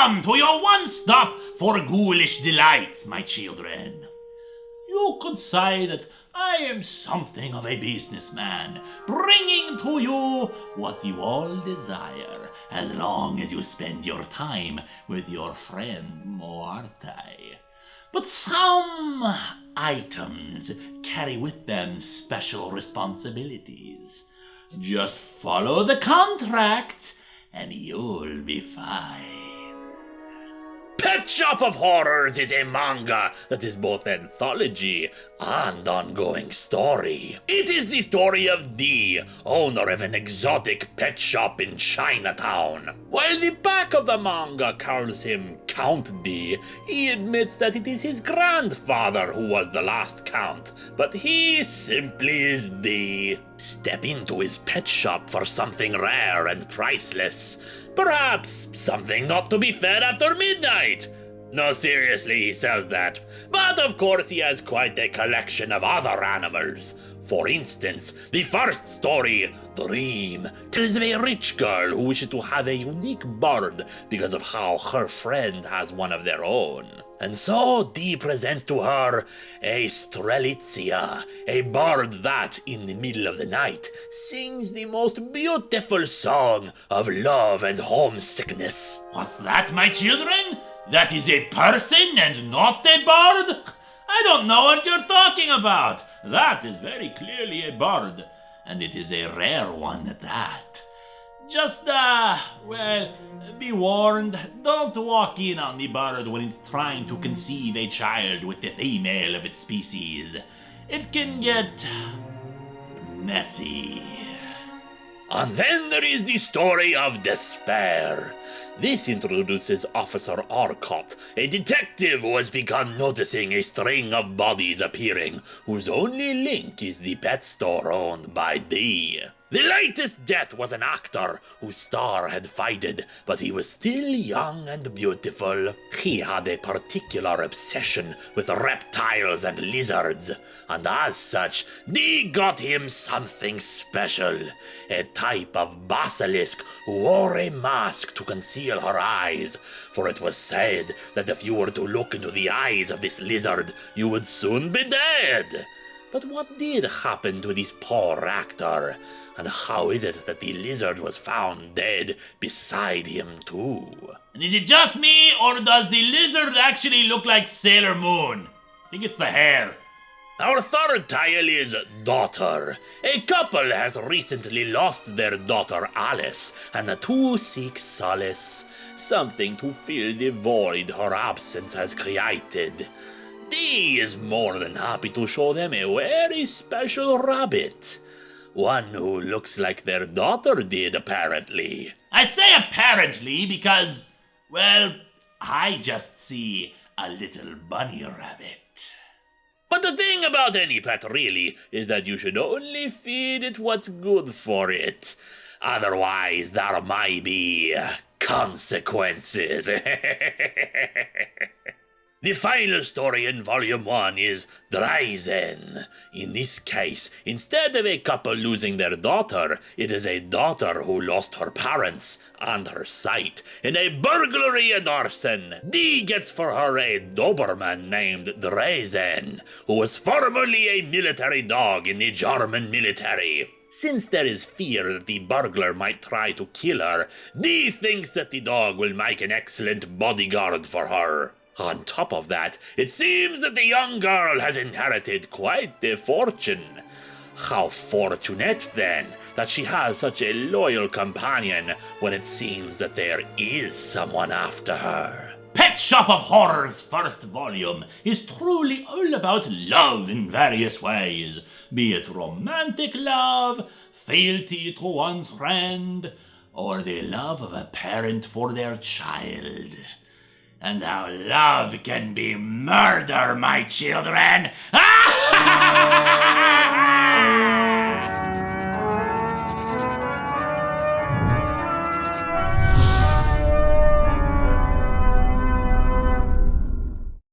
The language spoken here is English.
Welcome to your one stop for ghoulish delights, my children. You could say that I am something of a businessman, bringing to you what you all desire, as long as you spend your time with your friend Moarte. But some items carry with them special responsibilities. Just follow the contract, and you'll be fine. Pet Shop of Horrors is a manga that is both anthology and ongoing story. It is the story of Dee, owner of an exotic pet shop in Chinatown. While the back of the manga calls him Count Dee, he admits that it is his grandfather who was the last count, but he simply is Dee. Step into his pet shop for something rare and priceless. Perhaps something not to be fed after midnight. No, seriously, he sells that. But of course he has quite a collection of other animals. For instance, the first story, Dream, tells of a rich girl who wishes to have a unique bird because of how her friend has one of their own. And so Dee presents to her a strelitzia, a bird that, in the middle of the night, sings the most beautiful song of love and homesickness. What's that, my children? That is a person and not a bird? I don't know what you're talking about. That is very clearly a bird, and it is a rare one at that. Just, be warned, don't walk in on the bird when it's trying to conceive a child with the female of its species. It can get messy. And then there is the story of Despair. This introduces Officer Arcot, a detective who has begun noticing a string of bodies appearing, whose only link is the pet store owned by Dee. The latest death was an actor whose star had faded, but he was still young and beautiful. He had a particular obsession with reptiles and lizards, and as such, Dee got him something special. A type of basilisk who wore a mask to conceal her eyes, for it was said that if you were to look into the eyes of this lizard, you would soon be dead. But what did happen to this poor actor? And how is it that the lizard was found dead beside him too? And is it just me, or does the lizard actually look like Sailor Moon? I think it's the hair. Our third tale is Daughter. A couple has recently lost their daughter Alice, and the two seek solace, something to fill the void her absence has created. Dee is more than happy to show them a very special rabbit. One who looks like their daughter did, apparently. I say apparently because, I just see a little bunny rabbit. But the thing about any pet, really, is that you should only feed it what's good for it. Otherwise, there might be consequences. The final story in Volume 1 is Drazen. In this case, instead of a couple losing their daughter, it is a daughter who lost her parents and her sight in a burglary and arson. Dee gets for her a Doberman named Drazen, who was formerly a military dog in the German military. Since there is fear that the burglar might try to kill her, Dee thinks that the dog will make an excellent bodyguard for her. On top of that, it seems that the young girl has inherited quite a fortune. How fortunate, then, that she has such a loyal companion when it seems that there is someone after her. Pet Shop of Horrors' first volume is truly all about love in various ways, be it romantic love, fealty to one's friend, or the love of a parent for their child. And how love can be murder, my children!